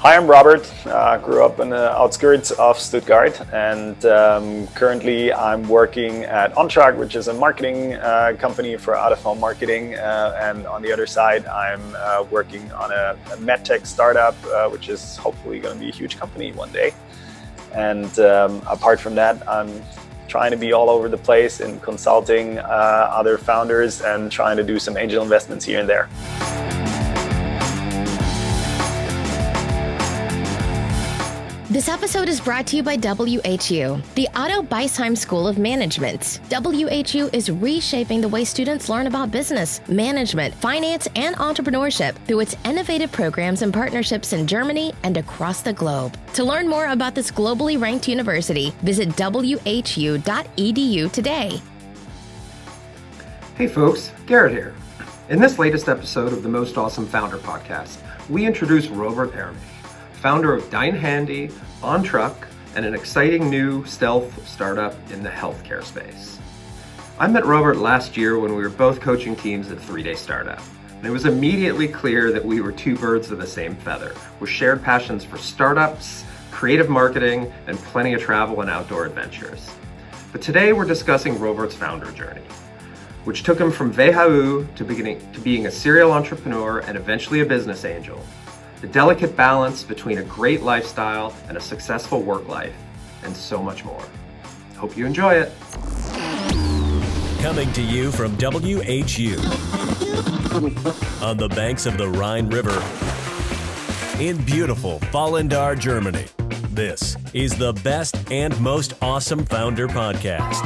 Hi, I'm Robert. Grew up in the outskirts of Stuttgart, and currently I'm working at OnTruck, which is a marketing company for out-of-home marketing. And on the other side, I'm working on a medtech startup, which is hopefully going to be a huge company one day. And apart from that, I'm trying to be all over the place in consulting other founders and trying to do some angel investments here and there. This episode is brought to you by WHU, the Otto Beisheim School of Management. WHU is reshaping the way students learn about business, management, finance, and entrepreneurship through its innovative programs and partnerships in Germany and across the globe. To learn more about this globally ranked university, visit whu.edu today. Hey folks, Gerrit here. In this latest episode of the Most Awesome Founder podcast, we introduce Robert Ermich, founder of DeinHandy, OnTruck, and an exciting new stealth startup in the healthcare space. I met Robert last year when we were both coaching teams at 3-Day Startup, and it was immediately clear that we were two birds of the same feather, with shared passions for startups, creative marketing, and plenty of travel and outdoor adventures. But today we're discussing Robert's founder journey, which took him from WHU to being a serial entrepreneur and eventually a business angel. The delicate balance between a great lifestyle and a successful work life, and so much more. Hope you enjoy it. Coming to you from WHU on the banks of the Rhine River in beautiful Vallendar, Germany. This is the best and most awesome founder podcast.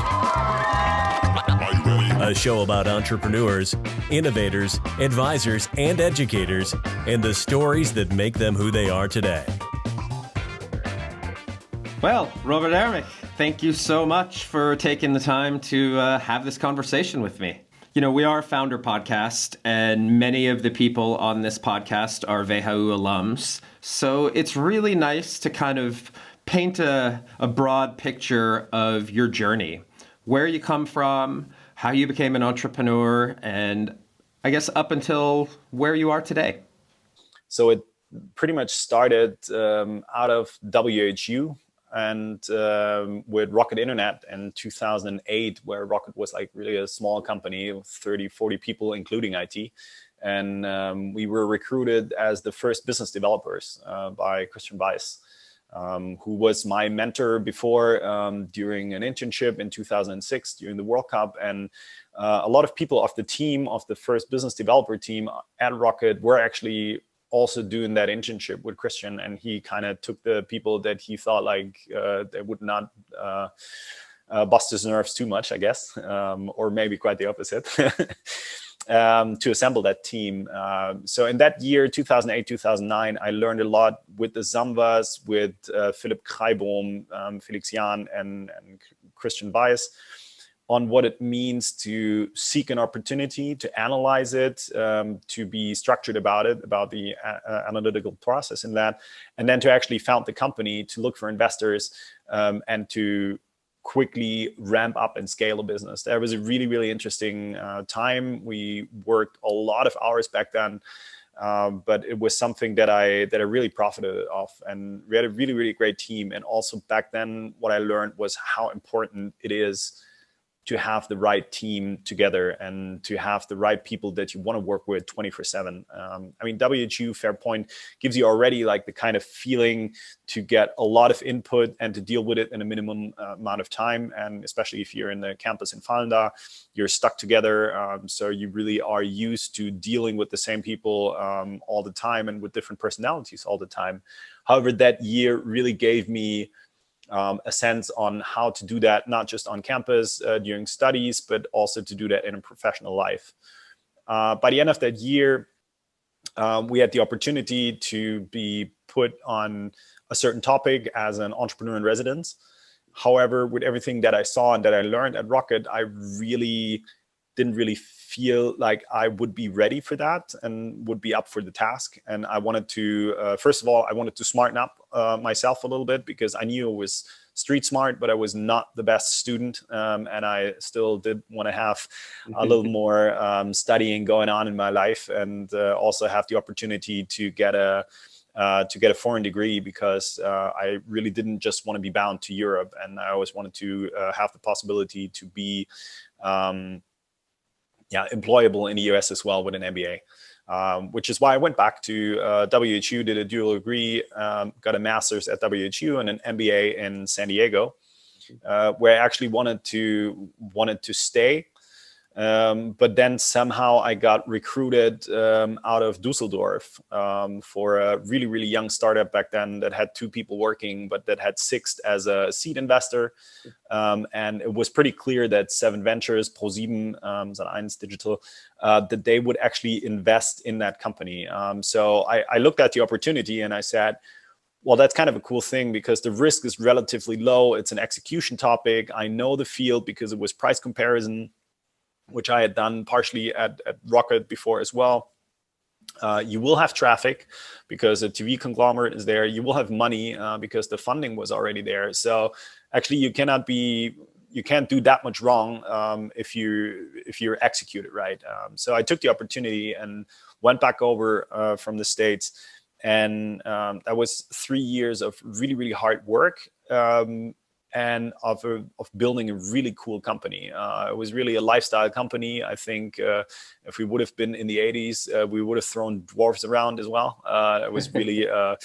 A show about entrepreneurs, innovators, advisors, and educators, and the stories that make them who they are today. Well, Robert Ermich, thank you so much for taking the time to have this conversation with me. You know, we are a founder podcast, and many of the people on this podcast are WHU alums. So it's really nice to kind of paint a broad picture of your journey, where you come from, how you became an entrepreneur, and I guess up until where you are today. So it pretty much started out of WHU and with Rocket Internet in 2008, where Rocket was like really a small company of 30, 40 people, including IT. And we were recruited as the first business developers by Christian Weiss, who was my mentor before during an internship in 2006 during the World Cup. And a lot of people of the team, of the first business developer team at Rocket, were actually also doing that internship with Christian. And he kind of took the people that he thought like they would not bust his nerves too much, I guess, or maybe quite the opposite. To assemble that team. So in that year, 2008, 2009, I learned a lot with the Zambas, with Philipp Kreibohm, Felix Jahn, and Christian Weiss on what it means to seek an opportunity, to analyze it, to be structured about it, about the analytical process in that, and then to actually found the company, to look for investors, and to quickly ramp up and scale a business. That was a really, really interesting time. We worked a lot of hours back then, but it was something that I really profited off, and we had a really, really great team. And also back then, what I learned was how important it is to have the right team together and to have the right people that you want to work with 24/7. I mean, WHU, fair point, gives you already like the kind of feeling to get a lot of input and to deal with it in a minimum amount of time. And especially if you're in the campus in Vallendar, you're stuck together. So you really are used to dealing with the same people all the time and with different personalities all the time. However, that year really gave me a sense on how to do that, not just on campus during studies, but also to do that in a professional life. By the end of that year, we had the opportunity to be put on a certain topic as an entrepreneur in residence. However, with everything that I saw and that I learned at Rocket, I didn't really feel like I would be ready for that and would be up for the task. And I wanted to, first of all, I wanted to smarten up myself a little bit, because I knew I was street smart, but I was not the best student. And I still did want to have a little more studying going on in my life, and also have the opportunity to get a to get a foreign degree, because I really didn't just want to be bound to Europe, and I always wanted to have the possibility to be employable in the US as well with an MBA. Which is why I went back to WHU, did a dual degree, got a master's at WHU and an MBA in San Diego, where I actually wanted to stay. But then somehow I got recruited out of Dusseldorf for a really, really young startup back then that had 2 people working, but that had Sixt as a seed investor. And it was pretty clear that Seven Ventures, ProSieben, Sat.1 Digital, that they would actually invest in that company. So I looked at the opportunity and I said, well, that's kind of a cool thing because the risk is relatively low. It's an execution topic. I know the field because it was price comparison, which I had done partially at Rocket before as well. You will have traffic because a TV conglomerate is there. You will have money because the funding was already there. So actually, you can't do that much wrong if you execute it right. So I took the opportunity and went back over from the States, and that was 3 years of really, really hard work. And of building a really cool company. It was really a lifestyle company. I think if we would have been in the 80s, we would have thrown dwarves around as well. It was really a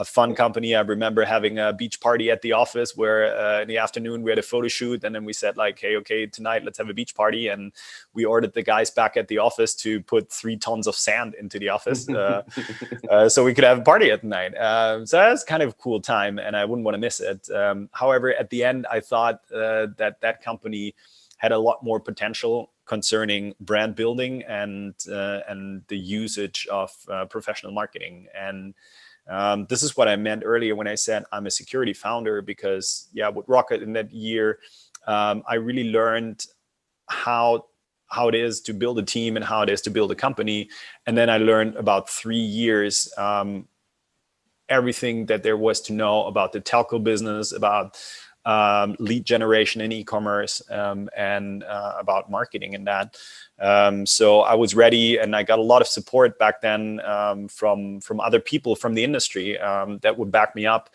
fun company. I remember having a beach party at the office where in the afternoon we had a photo shoot, and then we said like, hey, okay, tonight let's have a beach party. And we ordered the guys back at the office to put 3 tons of sand into the office so we could have a party at night. So that's kind of a cool time, and I wouldn't want to miss it. However, at the end, I thought that company had a lot more potential concerning brand building and the usage of professional marketing. And this is what I meant earlier when I said I'm a security founder, because with Rocket in that year, I really learned how it is to build a team and how it is to build a company. And then I learned about 3 years everything that there was to know about the telco business, about lead generation in e-commerce, and about marketing and that. So I was ready, and I got a lot of support back then from other people from the industry that would back me up.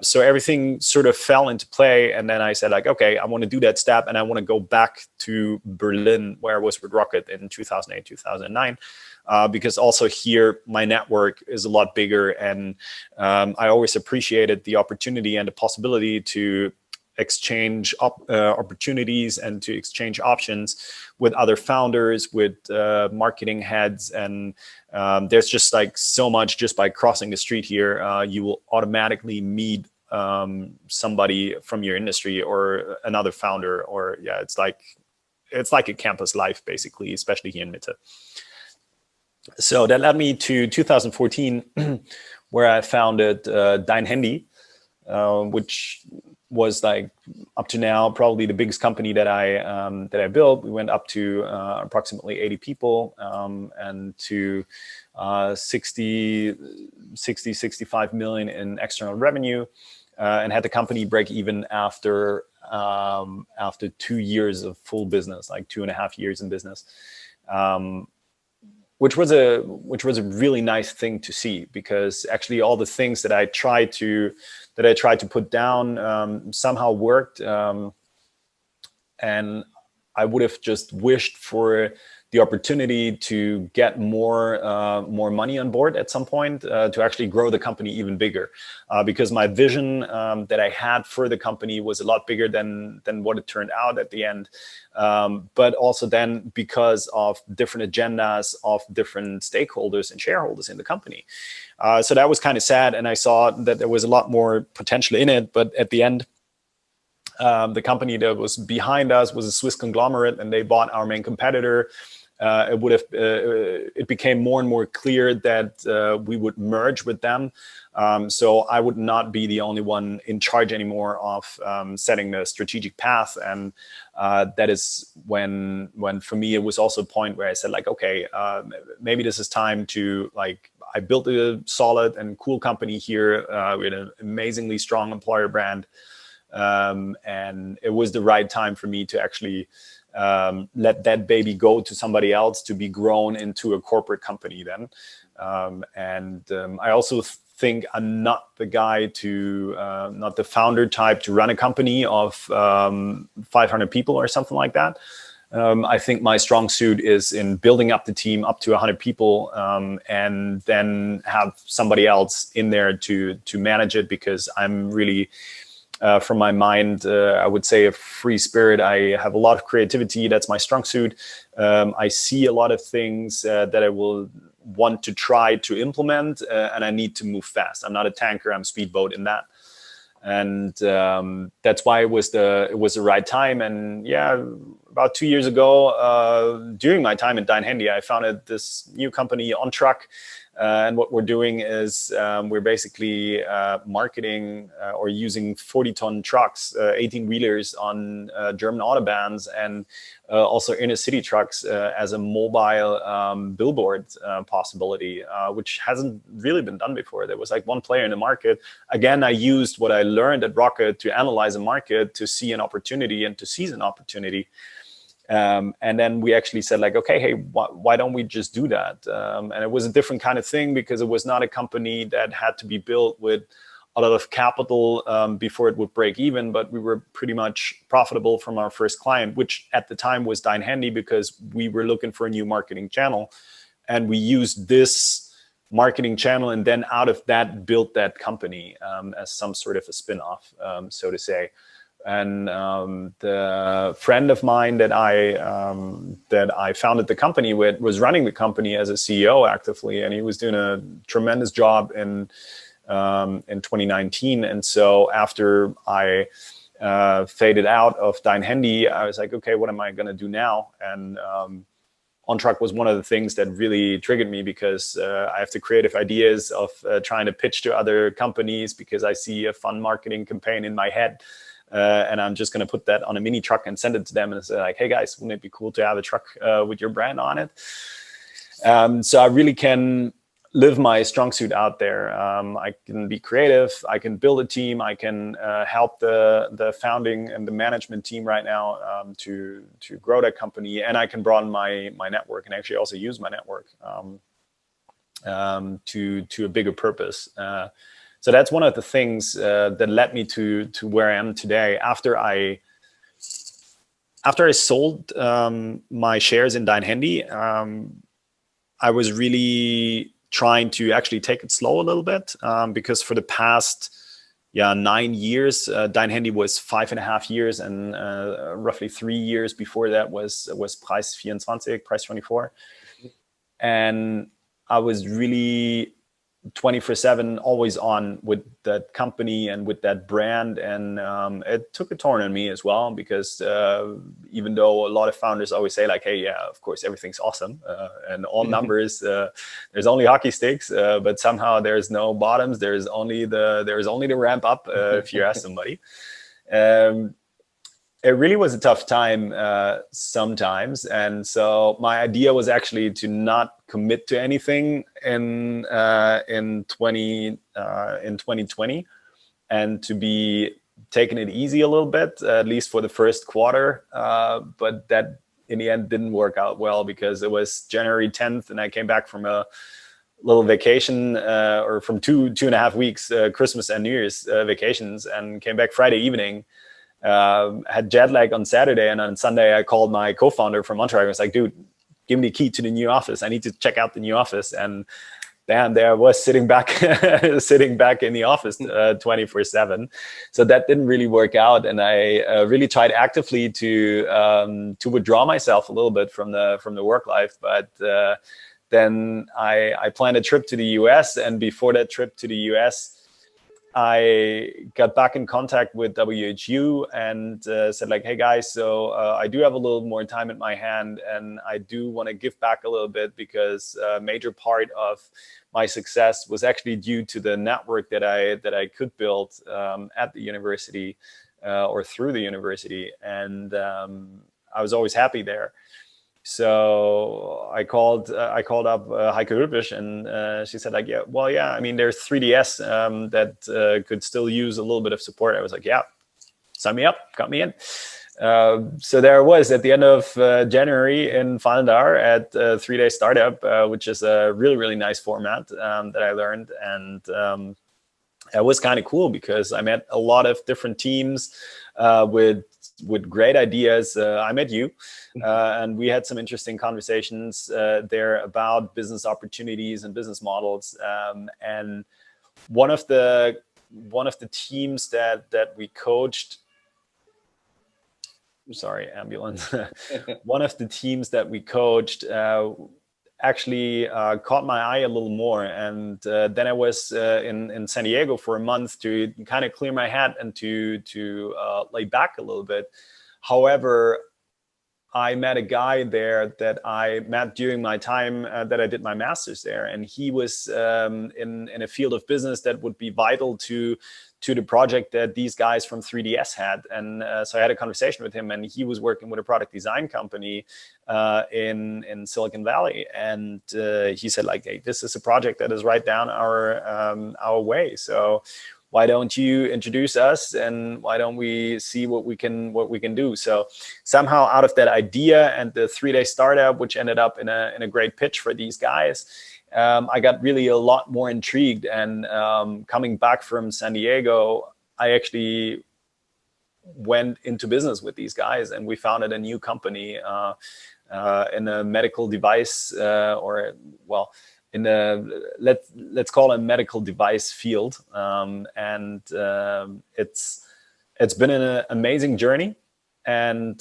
So everything sort of fell into play, and then I said like, okay, I want to do that step, and I want to go back to Berlin where I was with Rocket in 2008, 2009. Because also here my network is a lot bigger, and I always appreciated the opportunity and the possibility to exchange opportunities and to exchange options with other founders, with marketing heads, and there's just like so much just by crossing the street here. You will automatically meet somebody from your industry or another founder, or it's like a campus life basically, especially here in Mitte. So that led me to 2014, where I founded DeinHandy, which was like up to now probably the biggest company that I built. We went up to approximately 80 people and to 65 million in external revenue, and had the company break even after 2 years of full business, like 2.5 years in business. Which was a really nice thing to see, because actually all the things that I tried to put down somehow worked, and I would have just wished for the opportunity to get more money on board at some point to actually grow the company even bigger, because my vision that I had for the company was a lot bigger than what it turned out at the end. But also then because of different agendas of different stakeholders and shareholders in the company. So that was kind of sad, and I saw that there was a lot more potential in it. But at the end, the company that was behind us was a Swiss conglomerate, and they bought our main competitor. It became more and more clear that we would merge with them. So I would not be the only one in charge anymore of setting the strategic path. And that is when for me, it was also a point where I said like, okay, maybe this is time to like, I built a solid and cool company here with an amazingly strong employer brand. And it was the right time for me to actually let that baby go to somebody else to be grown into a corporate company then. I also think I'm not the guy to, not the founder type to run a company of 500 people or something like that. I think my strong suit is in building up the team up to 100 people, and then have somebody else in there to manage it, because I'm really, from my mind, I would say a free spirit. I have a lot of creativity. That's my strong suit. I see a lot of things that I will want to try to implement, and I need to move fast. I'm not a tanker, I'm speedboat in that. And that's why it was the right time. And yeah, about 2 years ago, during my time at DeinHandy, I founded this new company, OnTruck. And what we're doing is we're basically marketing or using 40-ton trucks, 18-wheelers on German autobahns, and also inner city trucks as a mobile billboard possibility, which hasn't really been done before. There was like one player in the market. Again, I used what I learned at Rocket to analyze a market, to see an opportunity and to seize an opportunity. And then we actually said like, okay, hey, why don't we just do that? And it was a different kind of thing, because it was not a company that had to be built with a lot of capital before it would break even, but we were pretty much profitable from our first client, which at the time was DeinHandy, because we were looking for a new marketing channel. And we used this marketing channel, and then out of that built that company as some sort of a spin-off, so to say. And the friend of mine that I founded the company with was running the company as a CEO actively, and he was doing a tremendous job in 2019. And so after I faded out of DeinHandy, I was like, okay, what am I going to do now? And OnTruck was one of the things that really triggered me, because I have the creative ideas of trying to pitch to other companies, because I see a fun marketing campaign in my head. And I'm just going to put that on a mini truck and send it to them and say like, hey guys, wouldn't it be cool to have a truck with your brand on it? So I really can live my strong suit out there. I can be creative. I can build a team. I can help the founding and the management team right now to grow that company. And I can broaden my network, and actually also use my network to a bigger purpose. So that's one of the things that led me to where I am today. After I sold my shares in DeinHandy, I was really trying to actually take it slow a little bit, because for the past 9 years, DeinHandy was 5.5 years, and roughly 3 years before that was Preis 24, Preis 24, and I was really 24/7 always on with that company and with that brand. And it took a toll on me as well, because even though a lot of founders always say like, hey, yeah, of course, everything's awesome and all numbers, there's only hockey sticks, but somehow there's no bottoms. There's only the ramp up if you ask somebody. It really was a tough time sometimes. And so my idea was actually to not commit to anything in 2020, and to be taking it easy a little bit, at least for the first quarter. But that in the end didn't work out well, because it was January 10th and I came back from a little vacation, or from 2.5 weeks, Christmas and New Year's vacations, and came back Friday evening. Had jet lag on Saturday, and on Sunday I called my co-founder from OnTruck. I was like, dude, give me the key to the new office. I need to check out the new office. And damn, there I was sitting back in the office 24/7. So that didn't really work out, and I really tried actively to withdraw myself a little bit from the work life. But then I planned a trip to the US, and before that trip to the US, I got back in contact with WHU and said like, hey guys, so I do have a little more time in my hand, and I do want to give back a little bit, because a major part of my success was actually due to the network that I could build at the university or through the university. And I was always happy there. So I called up Heike Hülpisch, and she said like, yeah, I mean, there's 3DS that could still use a little bit of support. I was like, yeah, sign me up, got me in. So there I was at the end of January in Valendar at 3-day startup, which is a really, really nice format that I learned. And it was kind of cool because I met a lot of different teams with great ideas. I met you, and we had some interesting conversations there about business opportunities and business models. And one of the teams that we coached. Sorry, ambulance. One of the teams that we coached actually caught my eye a little more, and then I was in San Diego for a month to kind of clear my head and to lay back a little bit. However, I met a guy there that I met during my time that I did my master's there, and he was in a field of business that would be vital to the project that these guys from 3DS had. And so I had a conversation with him, and he was working with a product design company in Silicon Valley. And he said, like, hey, this is a project that is right down our way. So why don't you introduce us, and why don't we see what we can do? So somehow out of that idea and the 3-day startup, which ended up in a great pitch for these guys, I got really a lot more intrigued. And coming back from San Diego, I actually went into business with these guys, and we founded a new company in a medical device, in the let's call it a medical device field. And it's been an amazing journey. And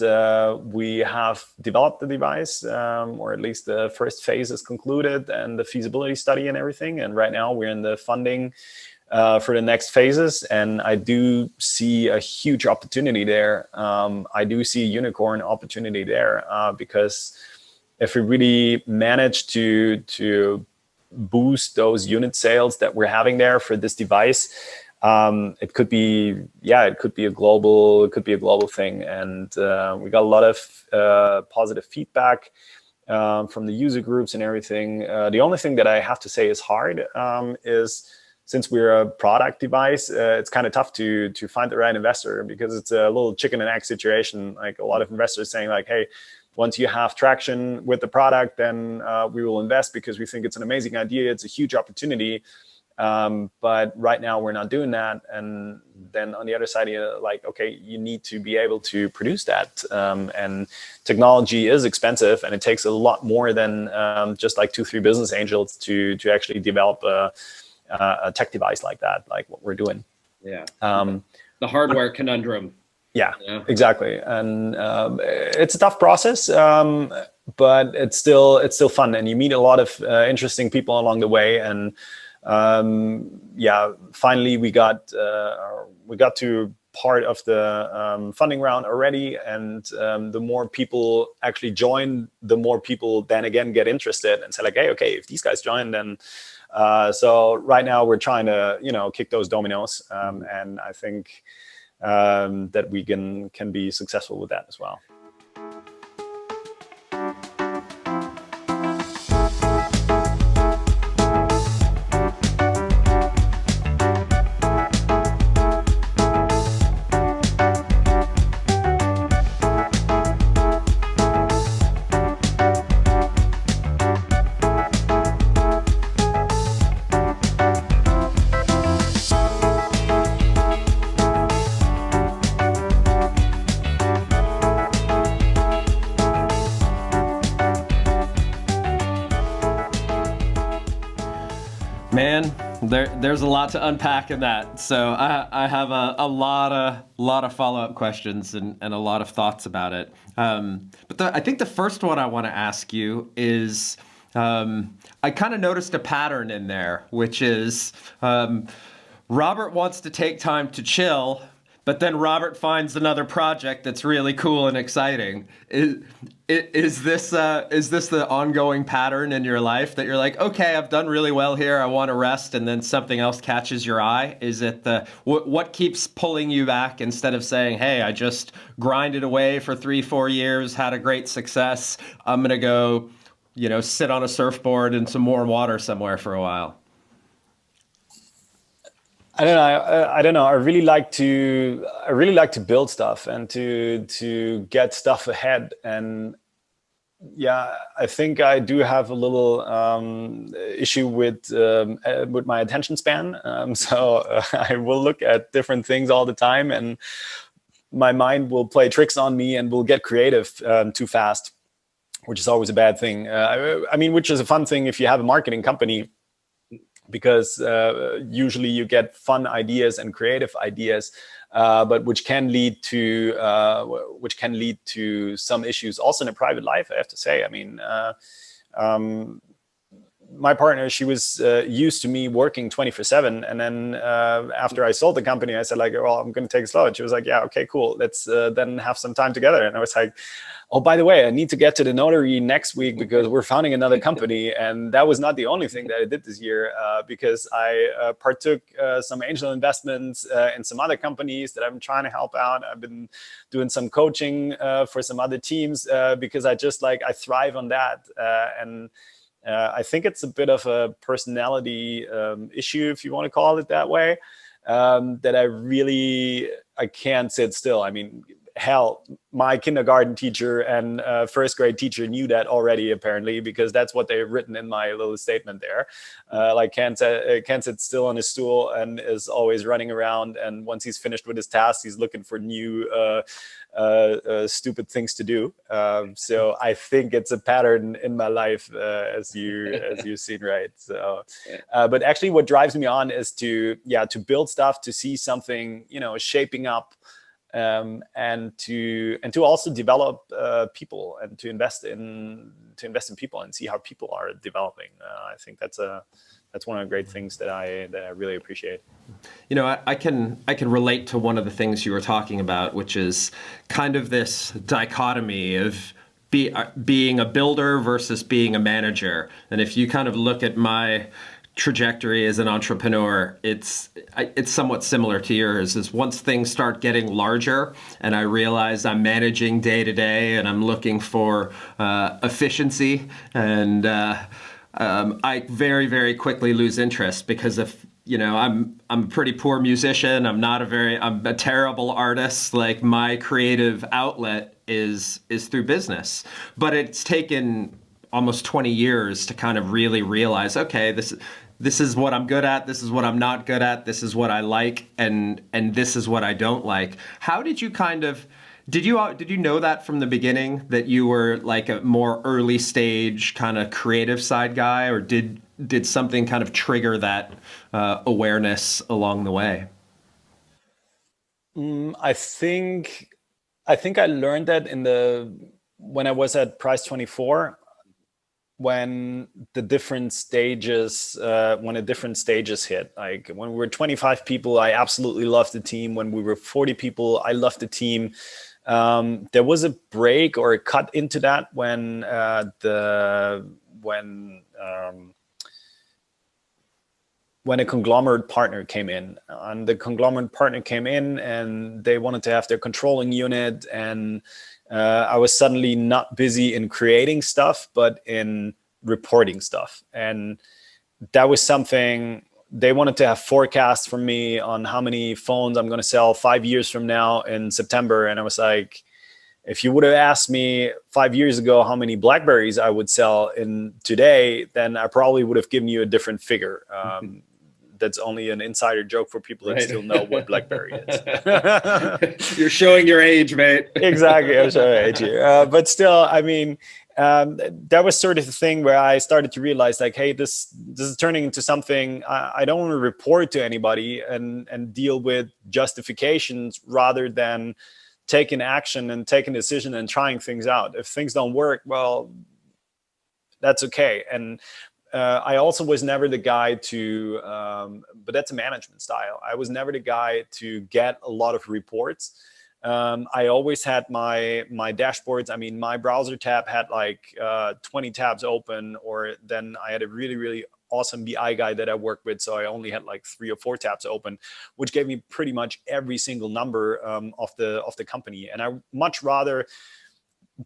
we have developed the device, or at least the first phase is concluded, and the feasibility study and everything. And right now we're in the funding for the next phases. And I do see a huge opportunity there. I do see a unicorn opportunity there, because if we really manage to boost those unit sales that we're having there for this device, it could be a global thing. And we got a lot of positive feedback from the user groups and everything. The only thing that I have to say is hard is, since we're a product device, it's kind of tough to find the right investor, because it's a little chicken and egg situation. Like, a lot of investors saying like, hey, once you have traction with the product, then we will invest because we think it's an amazing idea. It's a huge opportunity. But right now we're not doing that. And then on the other side, you're like, okay, you need to be able to produce that. And technology is expensive, and it takes a lot more than just like 2-3 business angels to actually develop a tech device like that, like what we're doing. Yeah. The hardware conundrum. Yeah, exactly. And it's a tough process, but it's still fun, and you meet a lot of interesting people along the way. And finally we got to part of the funding round already, and the more people actually join, the more people then again get interested and say like, hey, okay, if these guys join, then so right now we're trying to kick those dominoes, and I think that we can be successful with that as well. Man, there's a lot to unpack in that. So I have a lot of follow-up questions and a lot of thoughts about it. But I think the first one I want to ask you is, I kind of noticed a pattern in there, which is Robert wants to take time to chill, but then Robert finds another project that's really cool and exciting. Is this the ongoing pattern in your life, that you're like, okay, I've done really well here, I want to rest, and then something else catches your eye? Is it what keeps pulling you back, instead of saying, hey, I just grinded away for 3-4 years, had a great success, I'm gonna go, sit on a surfboard in some warm water somewhere for a while? I don't know. I don't know. I really like to build stuff and to get stuff ahead. And yeah, I think I do have a little issue with my attention span. So I will look at different things all the time, and my mind will play tricks on me and will get creative too fast, which is always a bad thing. I mean, which is a fun thing if you have a marketing company, because usually you get fun ideas and creative ideas, but which can lead to some issues also in a private life, I have to say. I mean, my partner, she was used to me working 24/7, and then after I sold the company, I said like, well, I'm going to take it slow. And she was like, yeah, okay, cool. Let's then have some time together. And I was like, oh, by the way, I need to get to the notary next week because we're founding another company. And that was not the only thing that I did this year, because I partook some angel investments in some other companies that I'm trying to help out. I've been doing some coaching for some other teams because I thrive on that. And I think it's a bit of a personality issue, if you want to call it that way, that I can't sit still. I mean, hell, my kindergarten teacher and first grade teacher knew that already, apparently, because that's what they've written in my little statement there. Like can't sit still on his stool and is always running around. And once he's finished with his tasks, he's looking for new stupid things to do. So I think it's a pattern in my life, as you've seen, right? So, but actually, what drives me on is to build stuff, to see something, shaping up. And to also develop people, and to invest in people and see how people are developing. I think that's one of the great things that I really appreciate. I can relate to one of the things you were talking about, which is kind of this dichotomy of being a builder versus being a manager. And if you kind of look at my trajectory as an entrepreneur, it's somewhat similar to yours. Is once things start getting larger and I realize I'm managing day to day and I'm looking for efficiency, and I very, very quickly lose interest, because if I'm a pretty poor musician, I'm a terrible artist. Like, my creative outlet is through business. But it's taken almost 20 years to kind of really realize, okay, this is what I'm good at, this is what I'm not good at, this is what I like, and this is what I don't like. How did you did you know that from the beginning, that you were like a more early stage kind of creative side guy, or did something kind of trigger that awareness along the way? I think I learned that when I was at Price 24. When the different stages hit. Like when we were 25 people, I absolutely loved the team. When we were 40 people, I loved the team. There was a break or a cut into that when a conglomerate partner came in. And the conglomerate partner came in, and they wanted to have their controlling unit, and I was suddenly not busy in creating stuff, but in reporting stuff. And that was something. They wanted to have forecasts from me on how many phones I'm going to sell 5 years from now in September. And I was like, if you would have asked me 5 years ago how many Blackberries I would sell in today, then I probably would have given you a different figure. That's only an insider joke for people that still know what BlackBerry is. You're showing your age, mate. Exactly, I'm showing my age here. But still, I mean, that was sort of the thing where I started to realize, like, hey, this is turning into something. I don't want to report to anybody and deal with justifications, rather than taking action and taking a decision and trying things out. If things don't work, well, that's okay. And I also was never the guy to, but that's a management style. I was never the guy to get a lot of reports. I always had my dashboards. I mean, my browser tab had like 20 tabs open, or then I had a really, really awesome BI guy that I worked with. So I only had like 3 or 4 tabs open, which gave me pretty much every single number of the company. And I much rather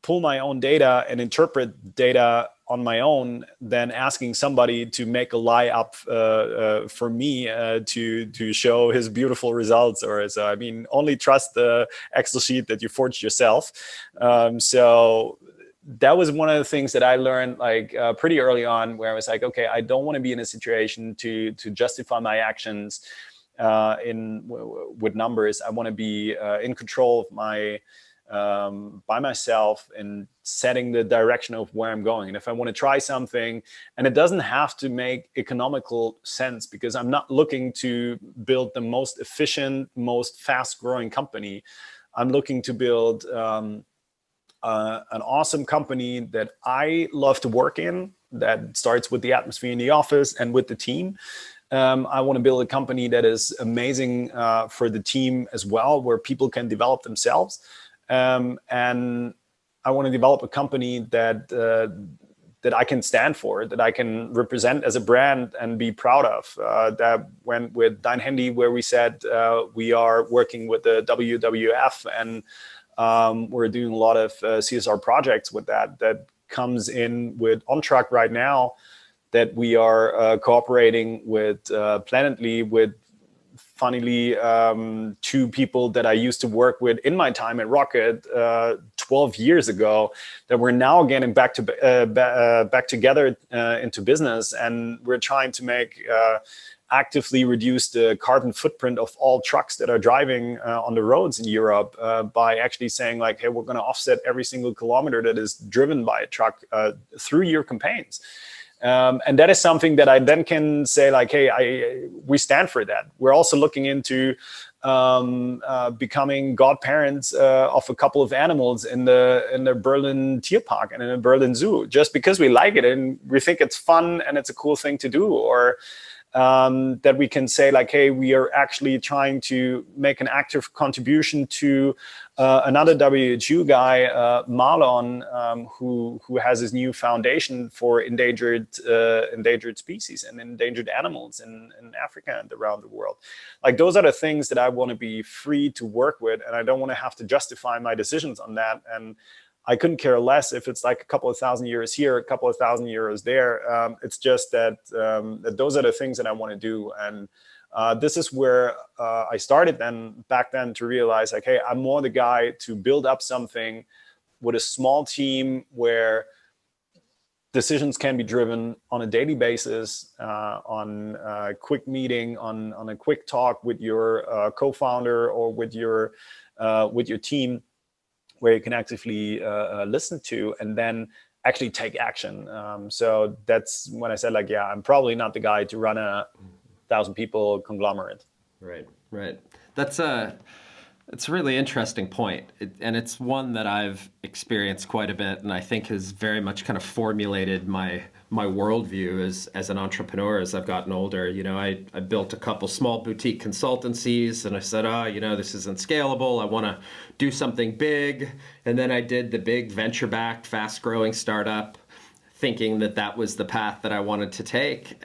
pull my own data and interpret data on my own than asking somebody to make a lie up for me to show his beautiful results. Or so, I mean, only trust the Excel sheet that you forged yourself. So that was one of the things that I learned like pretty early on, where I was like, okay, I don't want to be in a situation to justify my actions with numbers. I want to be in control of my by myself and setting the direction of where I'm going. And if I want to try something, and it doesn't have to make economical sense, because I'm not looking to build the most efficient, most fast growing company. I'm looking to build an awesome company that I love to work in, that starts with the atmosphere in the office and with the team. I want to build a company that is amazing for the team as well, where people can develop themselves. And I want to develop a company that I can stand for, that I can represent as a brand and be proud of. That went with DeinHandy, where we said we are working with the WWF, and we're doing a lot of CSR projects with that. That comes in with OnTruck right now, that we are cooperating with Planetly, with funnily, two people that I used to work with in my time at Rocket 12 years ago, that we're now getting back together into business, and we're trying to make actively reduce the carbon footprint of all trucks that are driving on the roads in Europe by actually saying like, hey, we're going to offset every single kilometer that is driven by a truck through your campaigns. And that is something that I then can say like, hey, we stand for that. We're also looking into becoming godparents of a couple of animals in the Berlin Tierpark and in the Berlin Zoo, just because we like it and we think it's fun and it's a cool thing to do. Or that we can say like, hey, we are actually trying to make an active contribution to another WHO guy, Marlon, who has his new foundation for endangered species and endangered animals in Africa and around the world. Like, those are the things that I want to be free to work with, and I don't want to have to justify my decisions on that. And I couldn't care less if it's like a couple of thousand euros here, a couple of thousand euros there. It's just that, that those are the things that I want to do. And this is where I started back then to realize like, hey, I'm more the guy to build up something with a small team where decisions can be driven on a daily basis, on a quick meeting, on a quick talk with your co-founder or with your team, where you can actively listen to and then actually take action. So that's when I said like, yeah, I'm probably not the guy to run a 1,000 people conglomerate. Right. That's it's a really interesting point. And it's one that I've experienced quite a bit, and I think has very much kind of formulated my worldview as an entrepreneur as I've gotten older. You know, I built a couple small boutique consultancies, and I said, this isn't scalable. I want to do something big. And then I did the big venture-backed, fast-growing startup, thinking that was the path that I wanted to take.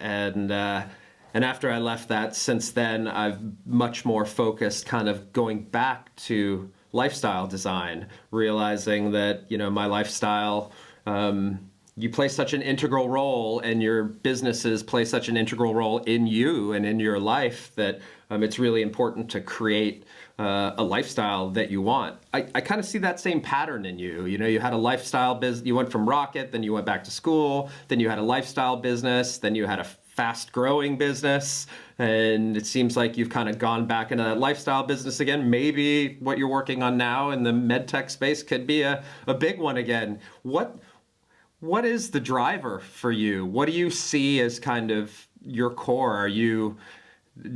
And after I left that, since then, I've much more focused kind of going back to lifestyle design, realizing that, you know, my lifestyle, you play such an integral role, and your businesses play such an integral role in you and in your life, that it's really important to create a lifestyle that you want. I kind of see that same pattern in you. You know, you had a lifestyle business, you went from Rocket, then you went back to school, then you had a lifestyle business, then you had a fast-growing business, and it seems like you've kind of gone back into that lifestyle business again. Maybe what you're working on now in the medtech space could be a big one again. What is the driver for you? What do you see as kind of your core? Do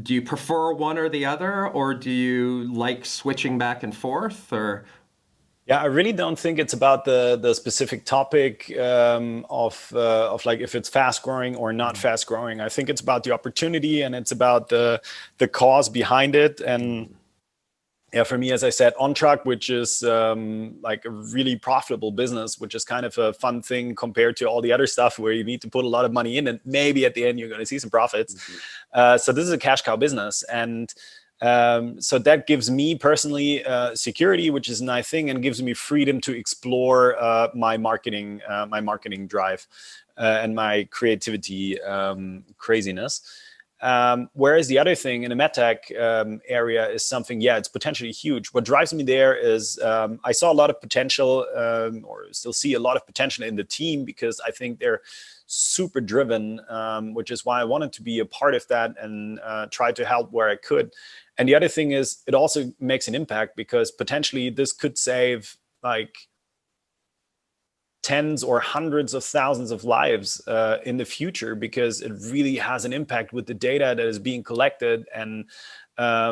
you prefer one or the other, or do you like switching back and forth, or? Yeah, I really don't think it's about the specific topic of like if it's fast growing or not fast growing. I think it's about the opportunity, and it's about the cause behind it. And yeah, for me, as I said, OnTruck, which is like a really profitable business, which is kind of a fun thing compared to all the other stuff where you need to put a lot of money in, and maybe at the end you're going to see some profits. So this is a cash cow business, and So that gives me personally security, which is a nice thing, and gives me freedom to explore my marketing drive and my creativity craziness. Whereas the other thing in the medtech area is something, it's potentially huge. What drives me there is I saw a lot of potential, or still see a lot of potential in the team, because I think they're super driven, which is why I wanted to be a part of that and try to help where I could. And the other thing is, it also makes an impact, because potentially this could save like tens or hundreds of thousands of lives in the future, because it really has an impact with the data that is being collected and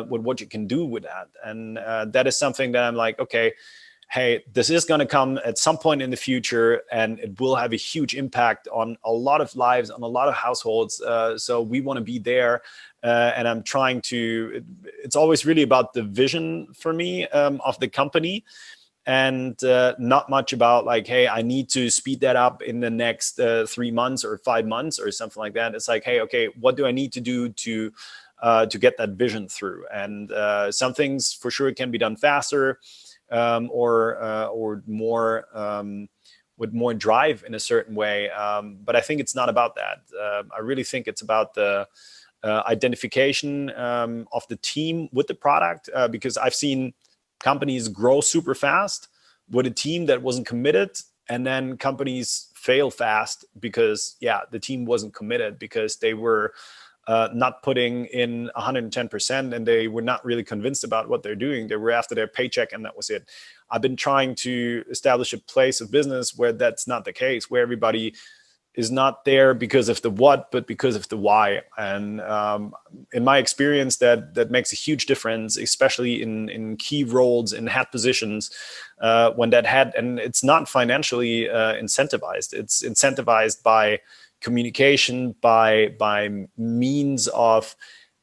with what you can do with that. And that is something that I'm like, okay, hey, this is going to come at some point in the future, and it will have a huge impact on a lot of lives, on a lot of households. So we want to be there. And I'm trying to, it's always really about the vision for me of the company, and not much about like, hey, I need to speed that up in the next 3 months or 5 months or something like that. It's like, hey, okay, what do I need to do to get that vision through? And some things for sure can be done faster, or more with more drive in a certain way. But I think it's not about that. I really think it's about the identification of the team with the product, because I've seen companies grow super fast with a team that wasn't committed, and then companies fail fast because the team wasn't committed, because they were not putting in 110%, and they were not really convinced about what they're doing. They were after their paycheck, and that was it. I've been trying to establish a place of business where that's not the case, where everybody is not there because of the what, but because of the why. And in my experience, that makes a huge difference, especially in key roles, in head positions, when that head, and it's not financially incentivized. It's incentivized by communication, by means of,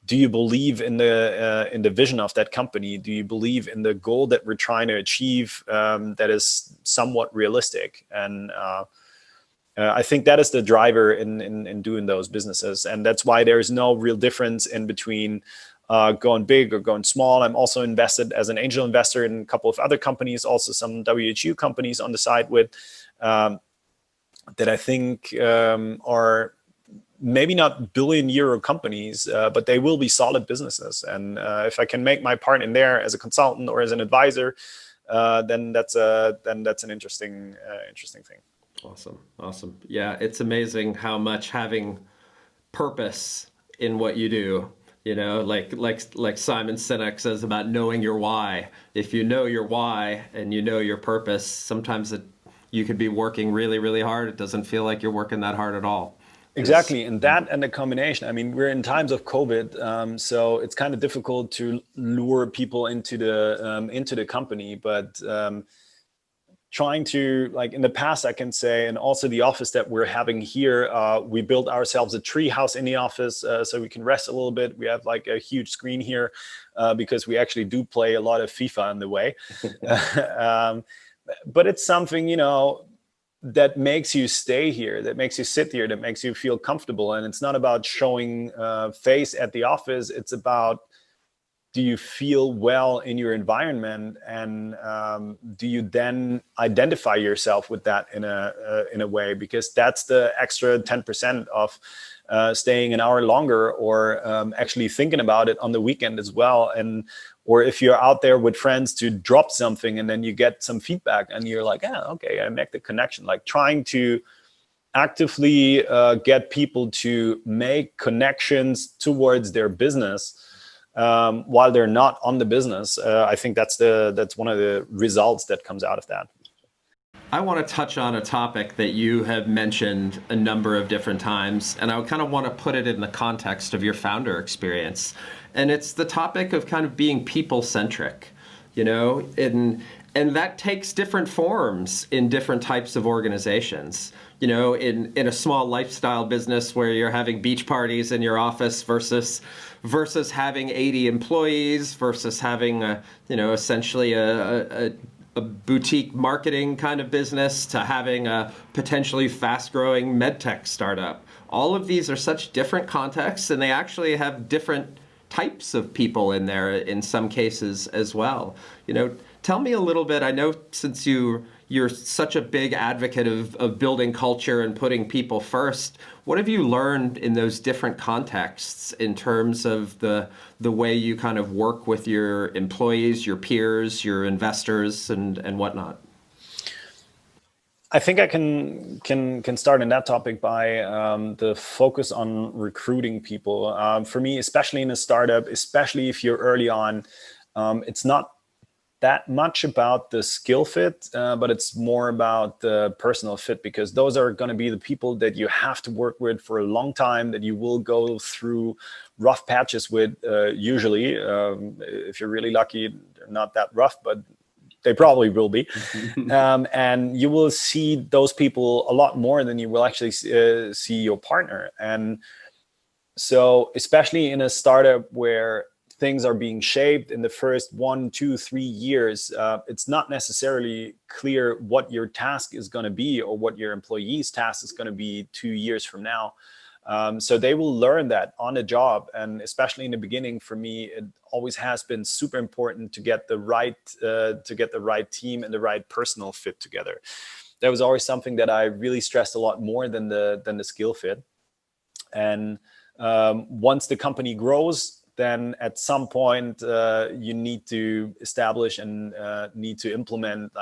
do you believe in the vision of that company? Do you believe in the goal that we're trying to achieve that is somewhat realistic? And I think that is the driver in doing those businesses. And that's why there's no real difference in between going big or going small. I'm also invested as an angel investor in a couple of other companies, also some WHU companies on the side with that I think are maybe not billion-euro companies, but they will be solid businesses. And if I can make my part in there as a consultant or as an advisor, then that's an interesting thing. Awesome. Yeah, it's amazing how much having purpose in what you do, like Simon Sinek says about knowing your why. If you know your why and you know your purpose, sometimes you could be working really, really hard. It doesn't feel like you're working that hard at all. Exactly, and that and the combination. I mean, we're in times of COVID, so it's kind of difficult to lure people into the company, but trying to, like in the past, I can say, and also the office that we're having here, we built ourselves a tree house in the office so we can rest a little bit. We have like a huge screen here because we actually do play a lot of FIFA on the way. But it's something, that makes you stay here, that makes you sit here, that makes you feel comfortable. And it's not about showing face at the office. It's about, do you feel well in your environment, and do you then identify yourself with that in a way? Because that's the extra 10% of staying an hour longer, or actually thinking about it on the weekend as well. Or if you're out there with friends to drop something and then you get some feedback and you're like, okay, I make the connection. Like trying to actively get people to make connections towards their business while they're not on the business. I think that's one of the results that comes out of that. I want to touch on a topic that you have mentioned a number of different times, and I kind of want to put it in the context of your founder experience. And it's the topic of kind of being people-centric, and that takes different forms in different types of organizations. In a small lifestyle business where you're having beach parties in your office versus having 80 employees, versus having essentially a boutique marketing kind of business, to having a potentially fast-growing medtech startup. All of these are such different contexts, and they actually have different types of people in there in some cases as well. Tell me a little bit. I know since you're such a big advocate of building culture and putting people first, what have you learned in those different contexts in terms of the way you kind of work with your employees, your peers, your investors, and whatnot? I think I can start in that topic by the focus on recruiting people. For me, especially in a startup, especially if you're early on, it's not that much about the skill fit, but it's more about the personal fit, because those are going to be the people that you have to work with for a long time, that you will go through rough patches with. Usually, if you're really lucky, they're not that rough, but they probably will be. And you will see those people a lot more than you will actually see your partner. And so, especially in a startup where things are being shaped in the first 1, 2, 3 years, it's not necessarily clear what your task is going to be or what your employee's task is going to be 2 years from now. So they will learn that on the job. And especially in the beginning, for me, it always has been super important to get the right team and the right personal fit together. That was always something that I really stressed a lot more than the skill fit. And once the company grows, then at some point you need to establish and need to implement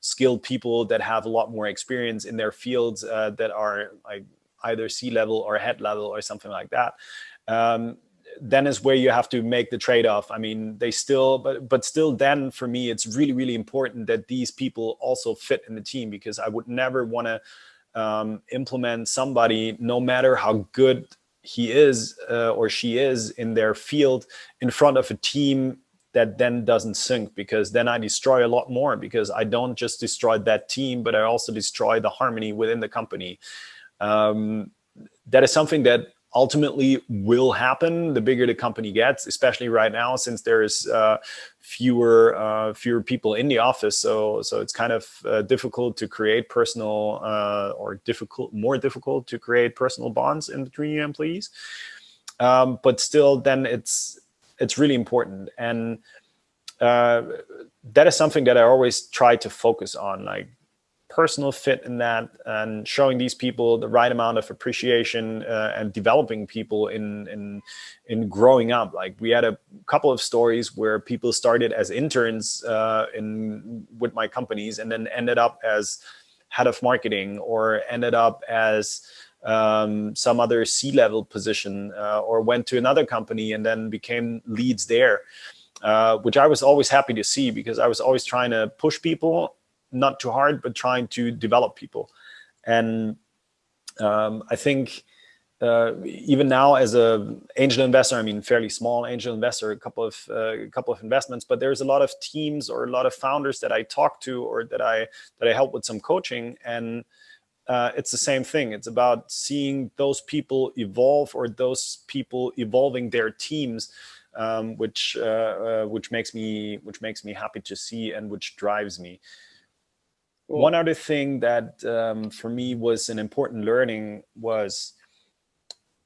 skilled people that have a lot more experience in their fields, that are like either C-level or head level or something like that. Then is where you have to make the trade-off. I mean, they still, but still then for me, it's really, really important that these people also fit in the team, because I would never want to implement somebody, no matter how good he is or she is in their field, in front of a team that then doesn't sync, because then I destroy a lot more, because I don't just destroy that team, but I also destroy the harmony within the company. That is something that ultimately will happen the bigger the company gets, especially right now, since there is fewer people in the office. So it's kind of difficult to create personal more difficult to create personal bonds in between your employees. But still, then it's really important. And that is something that I always try to focus on, like personal fit in that, and showing these people the right amount of appreciation, and developing people in growing up. Like, we had a couple of stories where people started as interns with my companies, and then ended up as head of marketing, or ended up as some other C-level position, or went to another company and then became leads there, which I was always happy to see, because I was always trying to push people, not too hard, but trying to develop people. And I think even now, as a angel investor, I mean, fairly small angel investor, a couple of investments, but there's a lot of teams or a lot of founders that I talk to, or that I help with some coaching, and it's the same thing. It's about seeing those people evolve, or those people evolving their teams, which makes me happy to see, and which drives me. Cool. One other thing that for me was an important learning was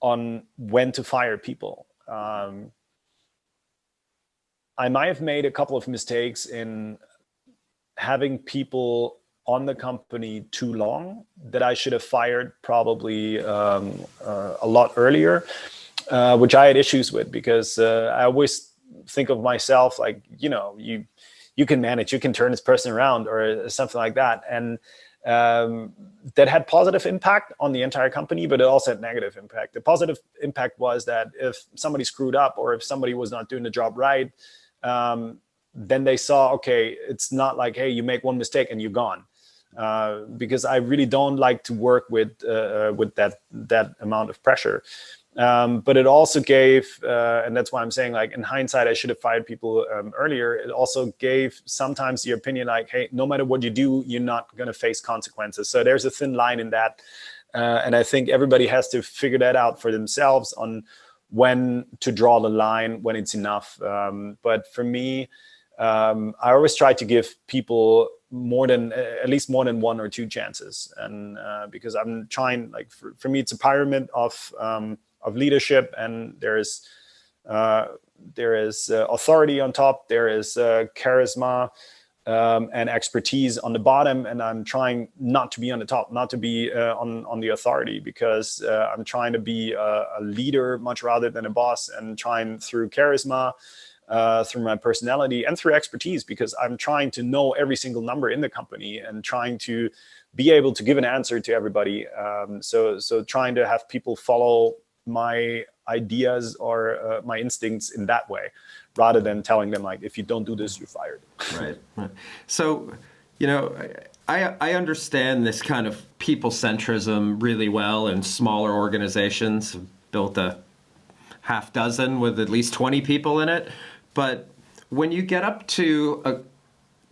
on when to fire people. I might have made a couple of mistakes in having people on the company too long, that I should have fired probably a lot earlier, which I had issues with, because I always think of myself like, you can manage, you can turn this person around, or something like that. And that had positive impact on the entire company, but it also had negative impact. The positive impact was that if somebody screwed up, or if somebody was not doing the job right, then they saw, okay, it's not like, hey, you make one mistake and you're gone. Because I really don't like to work with that amount of pressure. But it also gave, and that's why I'm saying, like, in hindsight, I should have fired people earlier. It also gave sometimes the opinion, like, hey, no matter what you do, you're not going to face consequences. So there's a thin line in that. And I think everybody has to figure that out for themselves on when to draw the line, when it's enough. But for me, I always try to give people at least more than 1 or 2 chances. And because I'm trying, like, for me, it's a pyramid of leadership, and there's There is authority on top. There is charisma and expertise on the bottom. And I'm trying not to be on the top, not to be on the authority, because I'm trying to be a leader much rather than a boss, and trying through charisma, through my personality, and through expertise, because I'm trying to know every single number in the company and trying to be able to give an answer to everybody. So trying to have people follow my ideas or my instincts in that way, rather than telling them, like, if you don't do this, you're fired. Right. So, you know, I understand this kind of people-centrism really well in smaller organizations. I've built a half dozen with at least 20 people in it. But when you get up to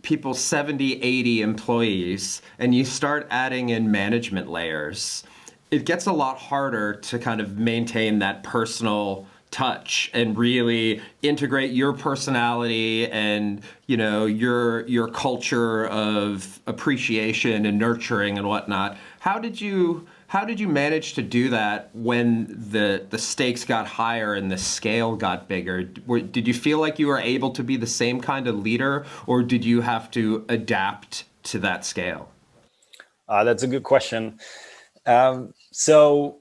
people 70, 80 employees, and you start adding in management layers, it gets a lot harder to kind of maintain that personal touch and really integrate your personality and, you know, your culture of appreciation and nurturing and whatnot. How did you manage to do that when the stakes got higher and the scale got bigger? Did you feel like you were able to be the same kind of leader, or did you have to adapt to that scale? That's a good question. So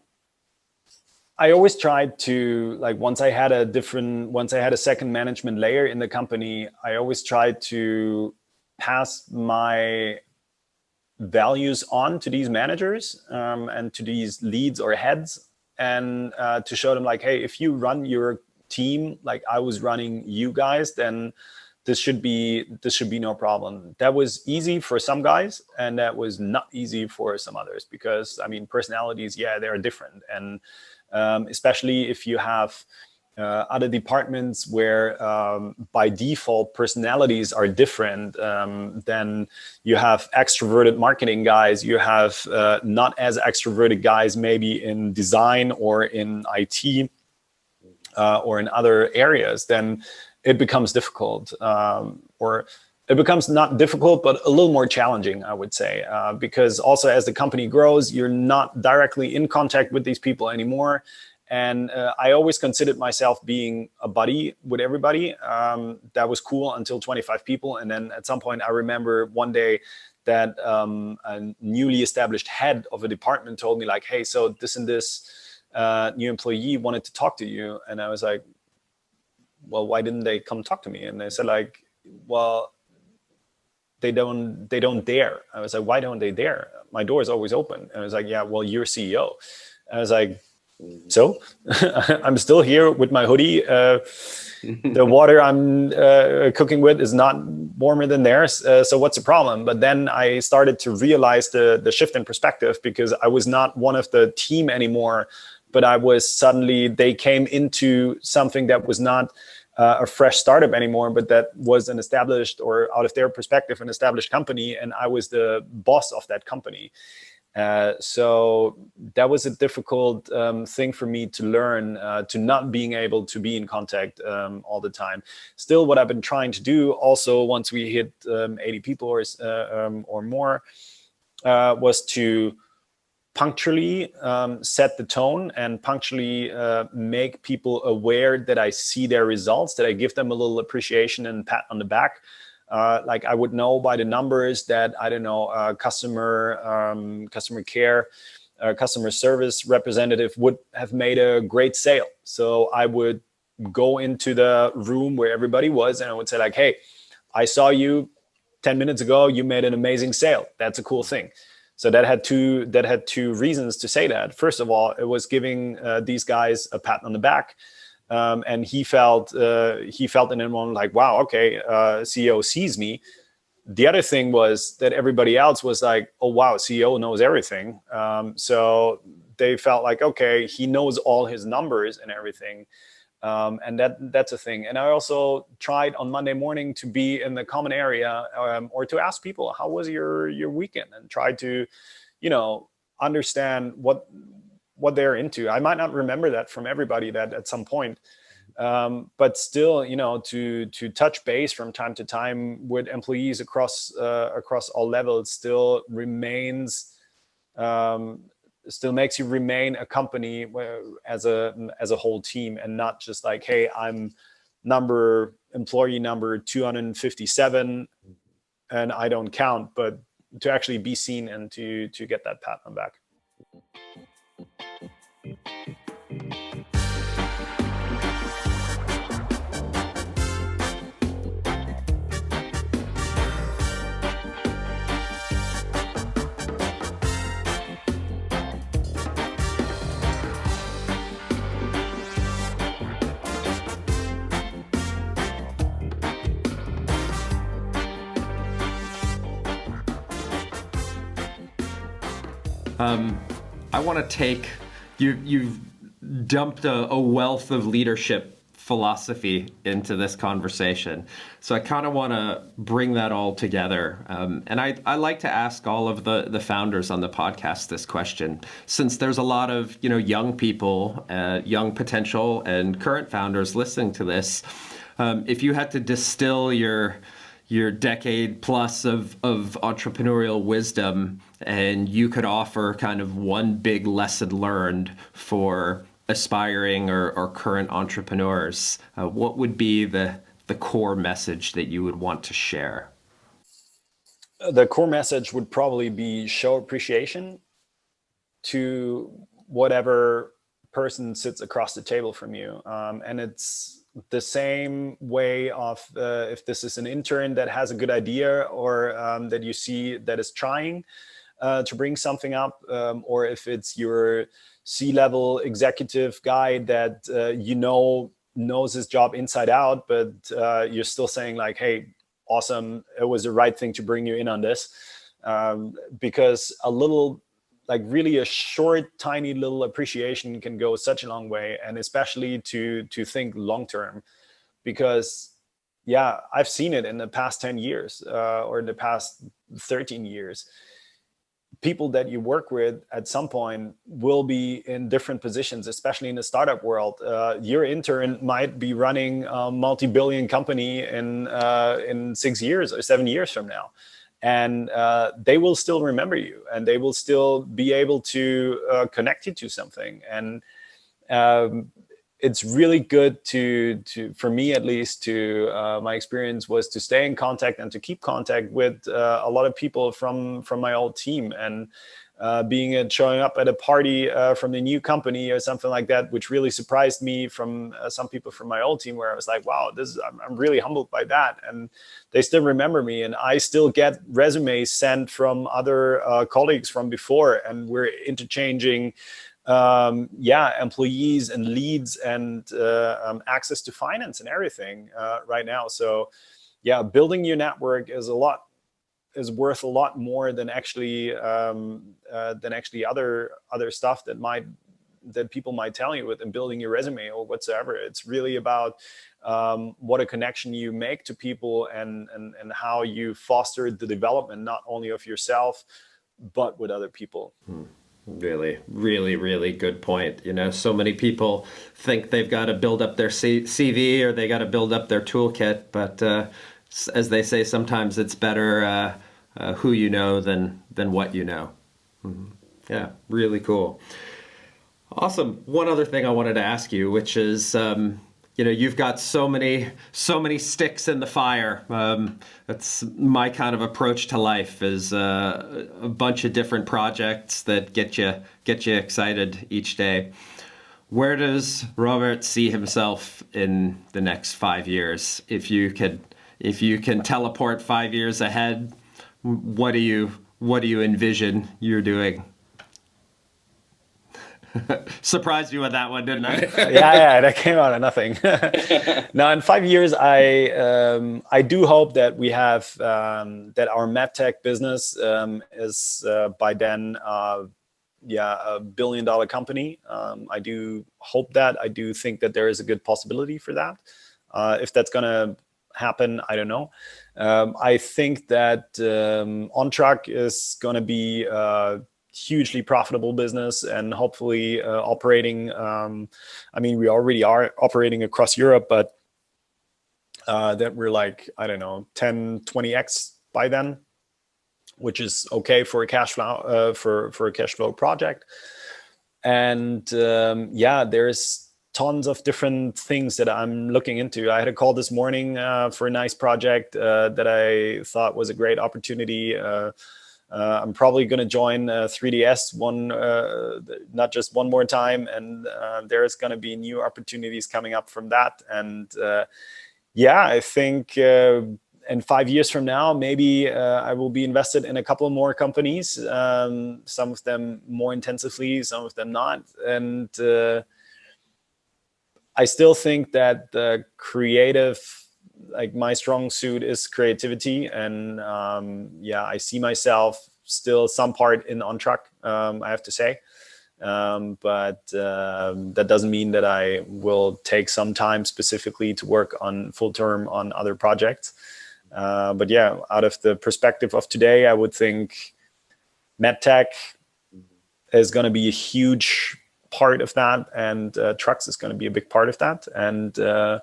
I always tried to, like, once I had a second management layer in the company, I always tried to pass my values on to these managers and to these leads or heads, and to show them, like, hey, if you run your team like I was running you guys, then this should be no problem. That was easy for some guys, and that was not easy for some others, because, I mean, personalities, yeah, they're different. And especially if you have other departments where by default personalities are different, then you have extroverted marketing guys, you have not as extroverted guys maybe in design or in IT or in other areas, then it becomes difficult, or it becomes not difficult, but a little more challenging, I would say, because also as the company grows, you're not directly in contact with these people anymore. And I always considered myself being a buddy with everybody. That was cool until 25 people. And then at some point, I remember one day that a newly established head of a department told me, like, hey, so this and this new employee wanted to talk to you. And I was like, well, why didn't they come talk to me? And they said, like, well, they don't dare. I was like, why don't they dare? My door is always open. And I was like, yeah, well, you're CEO. I was like, so I'm still here with my hoodie. The water I'm cooking with is not warmer than theirs. So what's the problem? But then I started to realize the shift in perspective, because I was not one of the team anymore, but I was suddenly, they came into something that was not a fresh startup anymore, but that was an established, or out of their perspective, an established company. And I was the boss of that company. So that was a difficult thing for me to learn, to not being able to be in contact all the time. Still, what I've been trying to do also, once we hit 80 people or more, was to punctually set the tone and punctually make people aware that I see their results, that I give them a little appreciation and pat on the back. Like, I would know by the numbers that, I don't know, customer care, customer service representative would have made a great sale. So I would go into the room where everybody was, and I would say, like, hey, I saw you 10 minutes ago, you made an amazing sale. That's a cool thing. So that had two reasons to say that. First of all, it was giving these guys a pat on the back. And he felt in that moment, like, wow, okay, CEO sees me. The other thing was that everybody else was like, oh, wow, CEO knows everything. So they felt like, okay, he knows all his numbers and everything. And that's a thing. And I also tried on Monday morning to be in the common area, or to ask people, how was your weekend, and try to, understand what they're into. I might not remember that from everybody that at some point, but still, to touch base from time to time with employees across all levels still remains still makes you remain a company as a whole team, and not just like, hey, I'm employee number 257 and I don't count, but to actually be seen and to get that pat on back. I want to take you've dumped a wealth of leadership philosophy into this conversation, so I kind of want to bring that all together. And I like to ask all of the founders on the podcast this question, since there's a lot of young people, young potential and current founders listening to this. If you had to distill your decade plus of entrepreneurial wisdom, and you could offer kind of one big lesson learned for aspiring or current entrepreneurs, what would be the core message that you would want to share? The core message would probably be show appreciation to whatever person sits across the table from you. And it's the same way of if this is an intern that has a good idea, or that you see that is trying to bring something up, or if it's your C-level executive guy that knows his job inside out, but you're still saying like, hey, awesome, it was the right thing to bring you in on this, because really a short, tiny little appreciation can go such a long way, and especially to think long term, because I've seen it in the past 10 years or in the past 13 years. People that you work with at some point will be in different positions, especially in the startup world. Your intern might be running a multi-billion company in 6 years or 7 years from now. And they will still remember you, and they will still be able to connect you to something. And it's really good to for me at least, my experience was to stay in contact and to keep contact with a lot of people from my old team, and showing up at a party from the new company or something like that, which really surprised me from some people from my old team, where I was like, wow, I'm really humbled by that. And they still remember me, and I still get resumes sent from other colleagues from before, and we're interchanging employees and leads and access to finance and everything right now. So building your network is worth a lot more than actually other stuff that people might tell you within building your resume or whatsoever. It's really about what a connection you make to people, and how you foster the development not only of yourself but with other people. Really, really, really good point. So many people think they've got to build up their CV or they got to build up their toolkit, but as they say, sometimes it's better who you know than what you know. Mm-hmm. Yeah, really cool. Awesome. One other thing I wanted to ask you, which is, you've got so many sticks in the fire. That's my kind of approach to life, is a bunch of different projects that get you excited each day. Where does Robert see himself in the next 5 years? If you can teleport 5 years ahead, what do you envision you're doing? Surprised you with that one, didn't I? yeah, that came out of nothing. Now, in 5 years, I do hope that we have that our medtech business is by then a $1 billion company. I do hope that. I do think that there is a good possibility for that. If that's gonna happen, I don't know. I think that OnTruck is gonna be hugely profitable business, and hopefully operating, we already are operating across Europe, but that we're like, I don't know, 10, 20x by then, which is okay for a cash flow for a cash flow project. And yeah, there's tons of different things that I'm looking into. I had a call this morning for a nice project that I thought was a great opportunity. I'm probably going to join 3DS not just one more time, and there's going to be new opportunities coming up from that. And yeah, I think in 5 years from now, maybe I will be invested in a couple more companies, some of them more intensively, some of them not. And I still think that the creative, like my strong suit is creativity. And yeah, I see myself still some part in OnTruck, I have to say. But that doesn't mean that I will take some time specifically to work on full term on other projects. But yeah, out of the perspective of today, I would think medtech is going to be a huge part of that, and trucks is going to be a big part of that, and a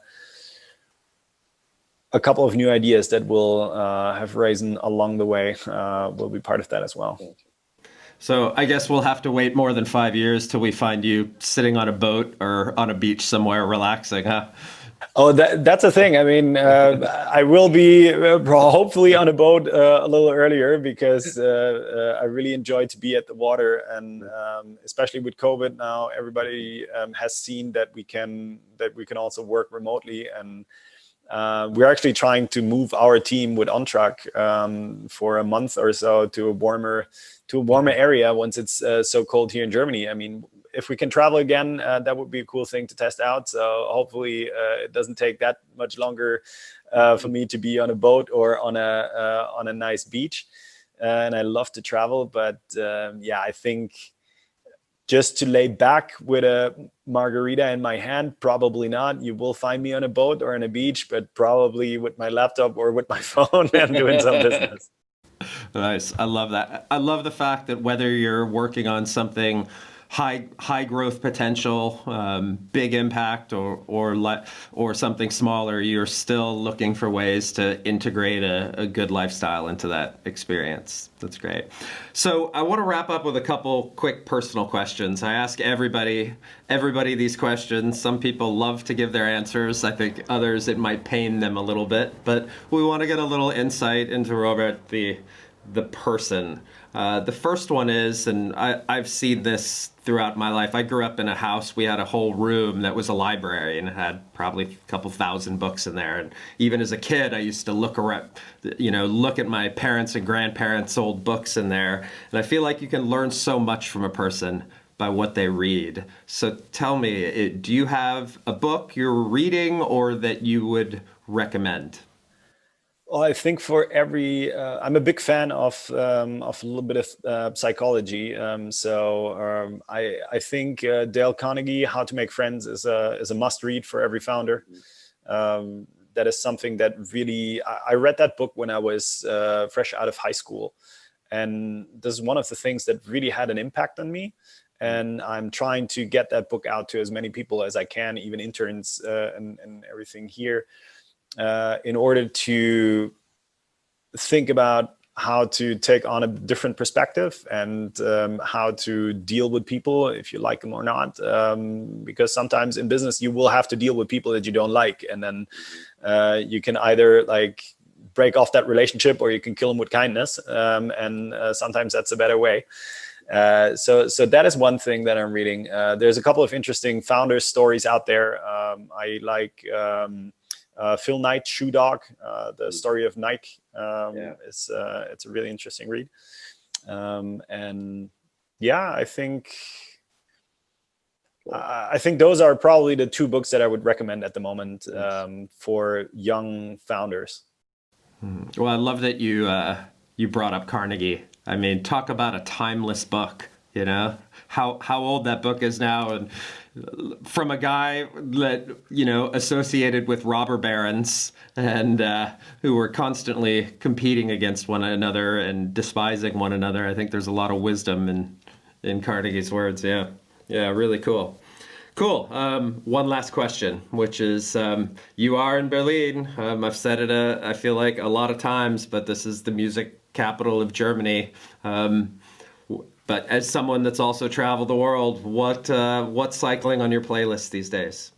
couple of new ideas that will have risen along the way will be part of that as well. So I guess we'll have to wait more than 5 years till we find you sitting on a boat or on a beach somewhere relaxing, huh? Oh, that's a thing. I mean, I will be hopefully on a boat a little earlier, because I really enjoy to be at the water, and especially with COVID now, everybody has seen that we can also work remotely, and we're actually trying to move our team with OnTruck for a month or so to a warmer area once it's so cold here in Germany. I mean, if we can travel again, that would be a cool thing to test out. So hopefully it doesn't take that much longer for me to be on a boat or on a nice beach. And I love to travel, but yeah, I think just to lay back with a margarita in my hand, probably not. You will find me on a boat or on a beach, but probably with my laptop or with my phone and doing some business. Nice. I love that. I love the fact that whether you're working on something high growth potential, big impact, or something smaller, you're still looking for ways to integrate a good lifestyle into that experience. That's great. So I want to wrap up with a couple quick personal questions. I ask everybody these questions. Some people love to give their answers. I think others, it might pain them a little bit, but we want to get a little insight into Robert, the person. The first one is, and I've seen this throughout my life. I grew up in a house. We had a whole room that was a library, and it had probably a couple thousand books in there. And even as a kid, I used to look at my parents and grandparents' old books in there. And I feel like you can learn so much from a person by what they read. So tell me, do you have a book you're reading or that you would recommend? Well, I think for every, I'm a big fan of a little bit of psychology. I think Dale Carnegie, How to Make Friends, is a must read for every founder. That is something that really, I read that book when I was fresh out of high school, and this is one of the things that really had an impact on me. And I'm trying to get that book out to as many people as I can, even interns and everything here. In order to think about how to take on a different perspective and how to deal with people, if you like them or not. Because sometimes in business, you will have to deal with people that you don't like. And then you can either like break off that relationship, or you can kill them with kindness. And sometimes that's a better way. So that is one thing that I'm reading. There's a couple of interesting founder stories out there. I like... Phil Knight's Shoe Dog, the story of Nike. It's a really interesting read. And yeah, I think those are probably the two books that I would recommend at the moment for young founders. Well, I love that you brought up Carnegie. I mean, talk about a timeless book. You know how old that book is now, and from a guy that, associated with robber barons and who were constantly competing against one another and despising one another. I think there's a lot of wisdom in Carnegie's words. Yeah, really cool. One last question, which is, you are in Berlin. I've said it, I feel like a lot of times, but this is the music capital of Germany. But as someone that's also traveled the world, what's cycling on your playlist these days?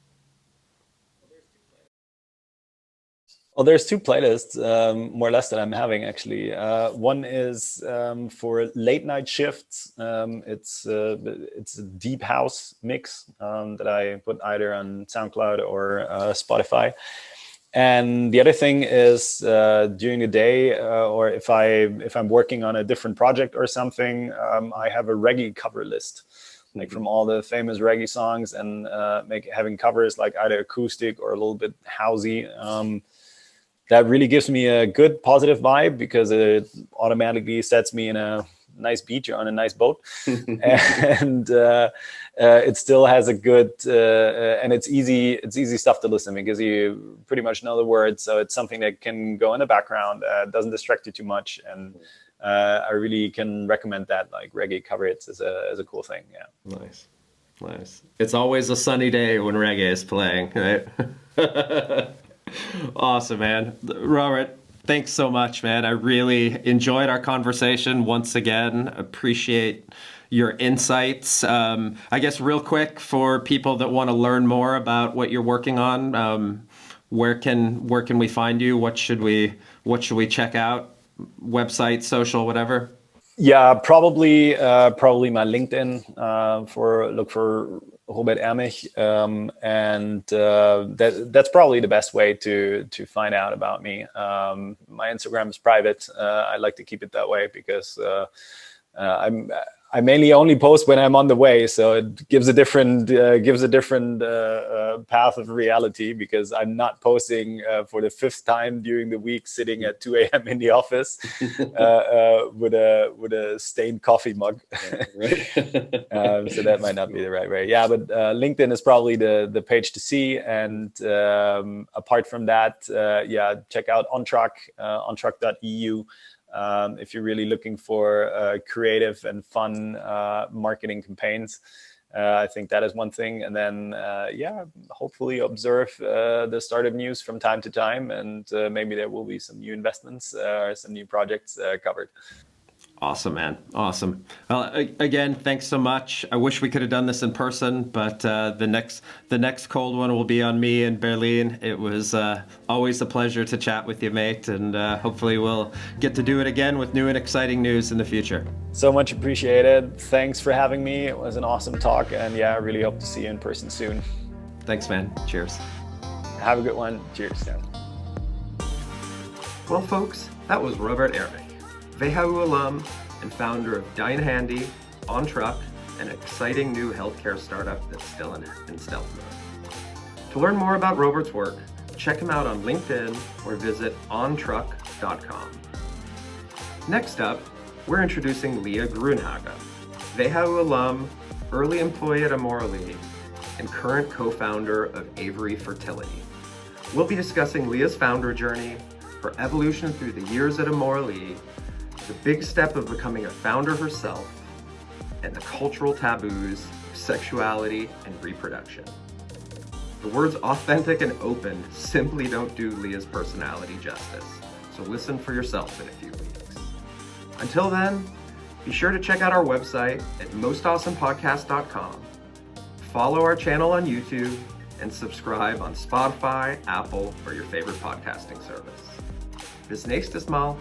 Well, there's two playlists, more or less, that I'm having actually. One is for late night shifts. It's a deep house mix that I put either on SoundCloud or Spotify. And the other thing is during the day, or if I'm working on a different project or something, I have a reggae cover list, like from all the famous reggae songs, and having covers like either acoustic or a little bit housey. That really gives me a good positive vibe because it automatically sets me in a nice beach or on a nice boat. And it still has a good, and it's easy stuff to listen because you pretty much know the words. So it's something that can go in the background, doesn't distract you too much. And I really can recommend that, like reggae cover hits as a cool thing. Yeah. Nice. It's always a sunny day when reggae is playing, right? Awesome, man. Robert, thanks so much, man. I really enjoyed our conversation once again. Appreciate your insights. I guess real quick, for people that want to learn more about what you're working on, where can we find you? What should we check out? Website, social, whatever? Yeah, probably my LinkedIn, look for Robert Ermich, and that's probably the best way to find out about me. My Instagram is private. I like to keep it that way because I mainly only post when I'm on the way, so it gives a different path of reality, because I'm not posting for the fifth time during the week, sitting at 2 a.m. in the office with a stained coffee mug. So that might not be the right way. Yeah, but LinkedIn is probably the page to see. And apart from that, check out OnTruck, ontruck.eu. If you're really looking for creative and fun marketing campaigns, I think that is one thing. And then, hopefully observe the startup news from time to time, and maybe there will be some new investments or some new projects covered. Awesome, man. Awesome. Well, again, thanks so much. I wish we could have done this in person, but the next cold one will be on me in Berlin. It was always a pleasure to chat with you, mate, and hopefully we'll get to do it again with new and exciting news in the future. So much appreciated. Thanks for having me. It was an awesome talk, and I really hope to see you in person soon. Thanks, man. Cheers. Have a good one. Cheers, Dan. Well, folks, that was Robert Ermich, WHU alum and founder of DeinHandy, OnTruck, an exciting new healthcare startup that's still in stealth mode. To learn more about Robert's work, check him out on LinkedIn or visit ontruck.com. Next up, we're introducing Leah Grunhage, WHU alum, early employee at Amorelie, and current co-founder of Avery Fertility. We'll be discussing Leah's founder journey, her evolution through the years at Amorelie, the big step of becoming a founder herself, and the cultural taboos of sexuality and reproduction. The words authentic and open simply don't do Leah's personality justice, so listen for yourself in a few weeks. Until then, be sure to check out our website at mostawesomepodcast.com, follow our channel on YouTube, and subscribe on Spotify, Apple, or your favorite podcasting service. Bis nächstes Mal.